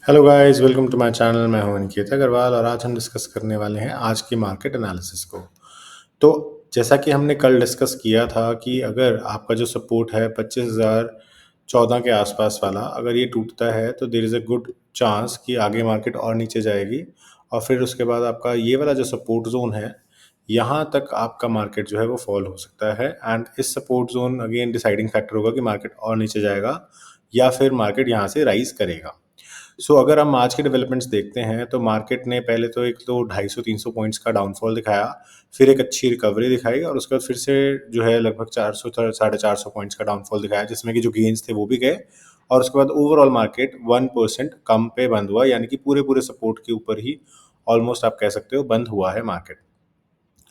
Hello guys, welcome to my channel. मैं हूं अनिकेत अग्रवाल और आज हम डिस्कस करने वाले हैं आज की मार्केट एनालिसिस को। तो जैसा कि हमने कल डिस्कस किया था कि अगर आपका जो सपोर्ट है 25,014 के आसपास वाला, अगर ये टूटता है तो there is a good chance कि आगे मार्केट और नीचे जाएगी और फिर उसके बाद आपका ये वाला जो सपोर्ट जोन है, यहाँ तक आपका मार्केट जो है वो फॉल हो सकता है। एंड इस support zone again deciding factor होगा कि मार्केट और नीचे जाएगा या फिर मार्केट यहाँ से राइज करेगा। अगर हम आज के डेवलपमेंट्स देखते हैं तो मार्केट ने पहले तो एक तो 250-300 पॉइंट्स का डाउनफॉल दिखाया, फिर एक अच्छी रिकवरी दिखाई और उसके बाद फिर से जो है लगभग 400 साढ़े 400 पॉइंट्स का डाउनफॉल दिखाया, जिसमें कि जो गेन्स थे वो भी गए और उसके बाद ओवरऑल मार्केट 1% कम पे बंद हुआ, यानी कि पूरे पूरे सपोर्ट के ऊपर ही ऑलमोस्ट आप कह सकते हो बंद हुआ है मार्केट।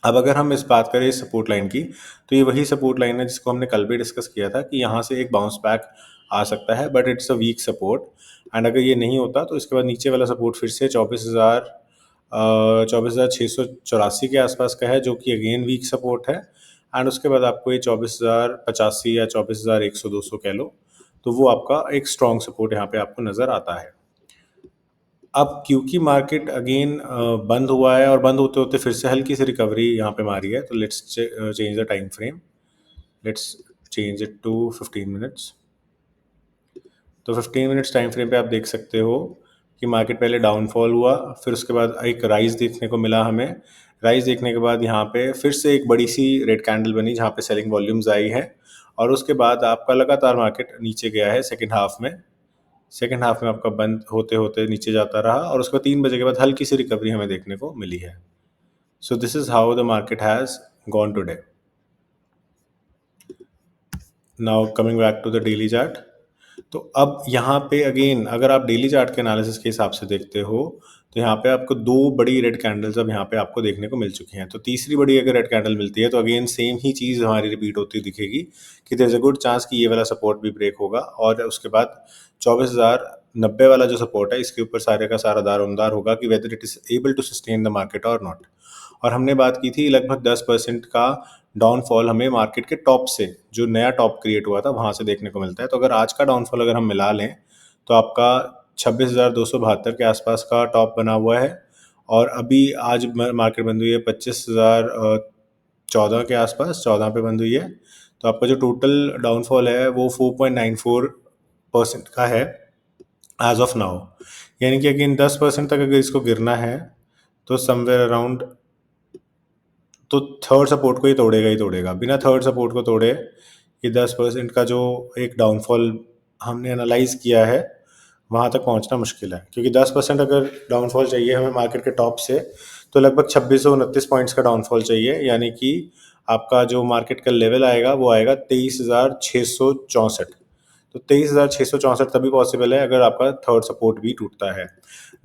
अब अगर हम इस बात करें इस सपोर्ट लाइन की, तो ये वही सपोर्ट लाइन है जिसको हमने कल भी डिस्कस किया था कि यहाँ से एक बाउंस बैक आ सकता है, but it's a weak support. And अगर ये नहीं होता तो इसके बाद नीचे वाला सपोर्ट फिर से 24,684 के आसपास का है, जो कि अगेन वीक सपोर्ट है। एंड उसके बाद आपको ये 24,085 या 24,100-200 कह लो, तो वो आपका एक स्ट्रॉन्ग सपोर्ट यहाँ पे आपको नज़र आता है। अब क्योंकि मार्केट अगेन बंद हुआ है और बंद होते होते फिर से हल्की सी रिकवरी यहाँ पे मारी है, तो let's change the time frame. Let's change it to 15 minutes. तो 15 मिनट्स टाइम फ्रेम पे आप देख सकते हो कि मार्केट पहले डाउनफॉल हुआ, फिर उसके बाद एक राइज देखने को मिला हमें। राइज देखने के बाद यहाँ पे फिर से एक बड़ी सी रेड कैंडल बनी जहाँ पे सेलिंग वॉल्यूम्स आई है और उसके बाद आपका लगातार मार्केट नीचे गया है सेकेंड हाफ में आपका बंद होते होते नीचे जाता रहा और उसके बाद 3 बजे के बाद हल्की सी रिकवरी हमें देखने को मिली है। So this is how the market has gone today. Now coming back to the daily chart. तो अब यहाँ पे अगेन अगर आप डेली चार्ट के एनालिसिस के हिसाब से देखते हो तो यहाँ पे आपको दो बड़ी रेड कैंडल्स अब यहाँ पे आपको देखने को मिल चुकी हैं। तो तीसरी बड़ी अगर रेड कैंडल मिलती है तो अगेन सेम ही चीज़ हमारी रिपीट होती दिखेगी कि there is a good chance कि ये वाला सपोर्ट भी ब्रेक होगा और उसके बाद 24,090 वाला जो सपोर्ट है इसके ऊपर सारे का सारा दारोमदार होगा कि whether it is able to sustain the market और नॉट। और हमने बात की थी लगभग 10% का डाउनफॉल हमें मार्केट के टॉप से, जो नया टॉप क्रिएट हुआ था वहाँ से देखने को मिलता है। तो अगर आज का डाउनफॉल अगर हम मिला लें तो आपका 26,272 के आसपास का टॉप बना हुआ है और अभी आज मार्केट बंद हुई है 25,014 के आसपास, 14 पे बंद हुई है। तो आपका जो टोटल डाउनफॉल है वो 4.94% का है एज ऑफ नाउ। यानी कि अगेन 10% तक अगर इसको गिरना है तो समवेयर अराउंड, तो थर्ड सपोर्ट को ही तोड़ेगा ही तोड़ेगा। बिना थर्ड सपोर्ट को तोड़े ये 10% का जो एक डाउनफॉल हमने एनालाइज किया है वहाँ तक पहुँचना मुश्किल है, क्योंकि 10% अगर डाउनफॉल चाहिए हमें मार्केट के टॉप से तो लगभग 2629 पॉइंट्स का डाउनफॉल चाहिए, यानी कि आपका जो मार्केट का लेवल आएगा वो आएगा 23,664। तो 23,664 तभी पॉसिबल है अगर आपका थर्ड सपोर्ट भी टूटता है।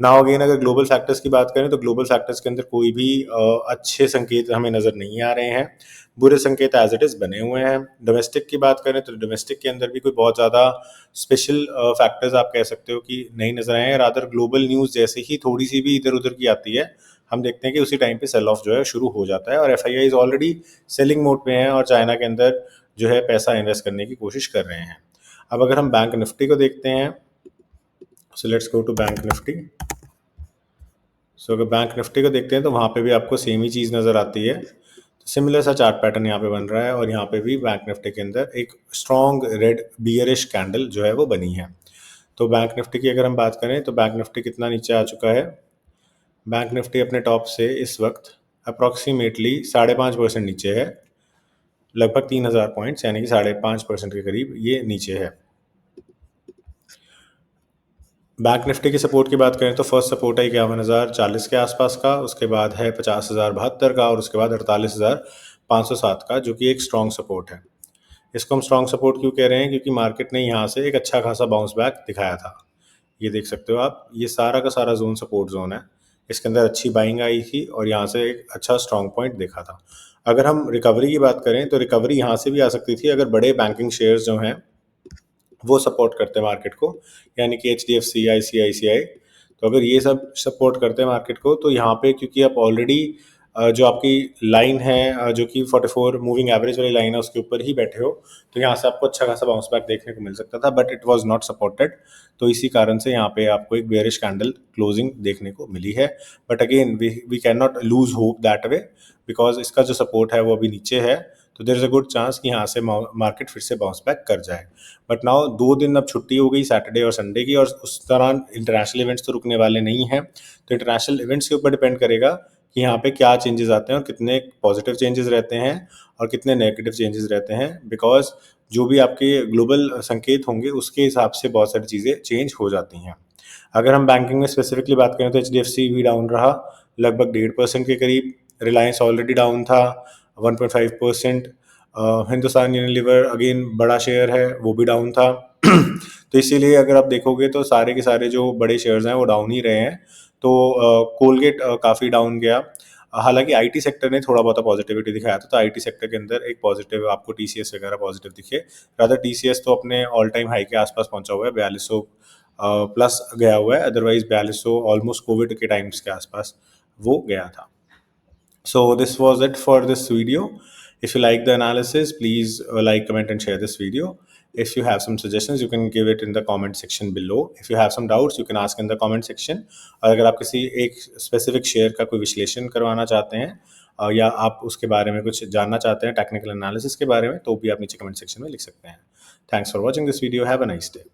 नाउ अगेन अगर ग्लोबल फैक्टर्स की बात करें तो ग्लोबल फैक्टर्स के अंदर कोई भी अच्छे संकेत हमें नज़र नहीं आ रहे हैं, बुरे संकेत एज इट इज़ बने हुए हैं। डोमेस्टिक की बात करें तो डोमेस्टिक के अंदर भी कोई बहुत ज़्यादा स्पेशल फैक्टर्स आप कह सकते हो कि नहीं नज़र आए हैं। रादर ग्लोबल न्यूज़ जैसे ही थोड़ी सी भी इधर उधर की आती है हम देखते हैं कि उसी टाइम पे सेल ऑफ जो है शुरू हो जाता है और F I eyes already selling mode पे हैं और चाइना के अंदर जो है पैसा इन्वेस्ट करने की कोशिश कर रहे हैं। अब अगर हम बैंक निफ्टी को देखते हैं, so let's go to Bank Nifty. अगर बैंक निफ्टी को देखते हैं तो वहाँ पे भी आपको सेम ही चीज़ नज़र आती है। तो सिमिलर सा चार्ट पैटर्न यहाँ पे बन रहा है और यहाँ पे भी बैंक निफ्टी के अंदर एक स्ट्रॉन्ग रेड बियरिश कैंडल जो है वो बनी है। तो बैंक निफ्टी की अगर हम बात करें तो बैंक निफ्टी कितना नीचे आ चुका है। बैंक निफ्टी अपने टॉप से इस वक्त अप्रॉक्सीमेटली 5.5% नीचे है, लगभग 3,000 पॉइंट्स, यानी कि 5.5% के करीब ये नीचे है। बैंक निफ्टी की सपोर्ट की बात करें तो फर्स्ट सपोर्ट है 51,040 के आसपास का, उसके बाद है 50,072 का और उसके बाद 48,507 का, जो कि एक स्ट्रॉन्ग सपोर्ट है। इसको हम स्ट्रॉन्ग सपोर्ट क्यों कह रहे हैं, क्योंकि मार्केट ने यहाँ से एक अच्छा खासा बाउंस बैक दिखाया था। ये देख सकते हो आप, ये सारा का सारा जोन सपोर्ट जोन है। इसके अंदर अच्छी बाइंग आई थी और यहाँ से एक अच्छा स्ट्रॉन्ग पॉइंट देखा था। अगर हम रिकवरी की बात करें तो रिकवरी यहाँ से भी आ सकती थी अगर बड़े बैंकिंग शेयर्स जो हैं वो सपोर्ट करते हैं मार्केट को, यानी कि एच डी एफ सी, आई सी आई सी आई। तो अगर ये सब सपोर्ट करते हैं मार्केट को तो यहाँ पे क्योंकि आप ऑलरेडी जो आपकी लाइन है जो कि 44 मूविंग एवरेज वाली लाइन है उसके ऊपर ही बैठे हो, तो यहाँ से आपको अच्छा खासा बाउंस बैक देखने को मिल सकता था, but it was not supported. तो इसी कारण से यहाँ पे आपको एक बेयरिश कैंडल क्लोजिंग देखने को मिली है। But again we can not lose hope that way, because इसका जो सपोर्ट है वो अभी नीचे है, तो there is a good chance कि यहाँ से मार्केट फिर से बाउंस बैक कर जाए। बट नाउ 2 दिन अब छुट्टी हो गई, सैटरडे और संडे की, और उस दौरान इंटरनेशनल इवेंट्स तो रुकने वाले नहीं हैं। तो इंटरनेशनल इवेंट्स के ऊपर डिपेंड करेगा कि यहाँ पे क्या चेंजेस आते हैं और कितने पॉजिटिव चेंजेस रहते हैं और कितने नेगेटिव चेंजेस रहते हैं, बिकॉज जो भी आपके ग्लोबल संकेत होंगे उसके हिसाब से बहुत सारी चीज़ें चेंज हो जाती हैं। अगर हम बैंकिंग में स्पेसिफिकली बात करें तो HDFC भी डाउन रहा लगभग 1.5% के करीब, रिलायंस ऑलरेडी डाउन था 1.5%, हिंदुस्तान यूनिलीवर अगेन बड़ा शेयर है वो भी डाउन था। तो इसीलिए अगर आप देखोगे तो सारे के सारे जो बड़े शेयर्स हैं वो डाउन ही रहे हैं। तो कोलगेट काफ़ी डाउन गया, हालांकि आईटी सेक्टर ने थोड़ा बहुत पॉजिटिविटी दिखाया था, तो आईटी सेक्टर के अंदर एक पॉजिटिव आपको टीसीएस वगैरह पॉजिटिव दिखे। रादर टीसीएस तो अपने ऑल टाइम हाई के आसपास पहुंचा हुआ है, 4200 प्लस गया हुआ है, अदरवाइज 4200 ऑलमोस्ट कोविड के टाइम्स के आसपास वो गया था। So this was it for this video. If you like the analysis, please like, comment and share this video. If you have some suggestions, you can give it in the comment section below. If you have some doubts, you can ask in the comment section. और अगर आप किसी एक specific share का कोई विश्लेषण करवाना चाहते हैं या आप उसके बारे में कुछ जानना चाहते हैं टेक्निकल एनालिसिस के बारे में, तो भी आप नीचे कमेंट सेक्शन में लिख सकते हैं। Thanks for watching this video, have a nice day.